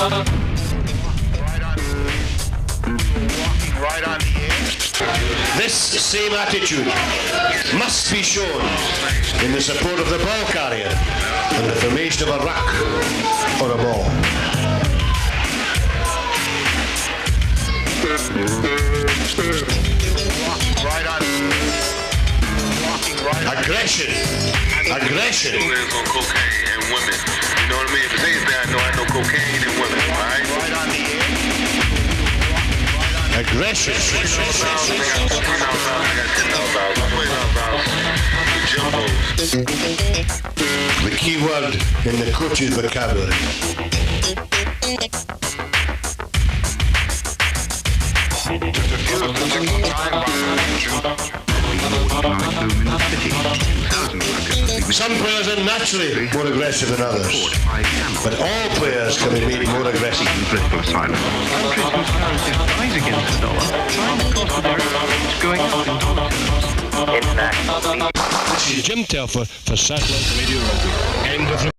Right on the air. This same attitude must be shown in the support of the ball carrier and the formation of a ruck or a ball. Right on. Aggression. Aggression. Lives on cocaine and women. You know what I mean? If it ain't that, I know cocaine and women, alright? Right on the air. Aggression. The key word in the coach's vocabulary. Some players are naturally more aggressive than others, but all players can be made more aggressive. Political asylum. Countries whose currencies rise against the dollar find the cost of their economies going up in dollar terms. This is Jim Telfer for Satellite Radio Rugby. End of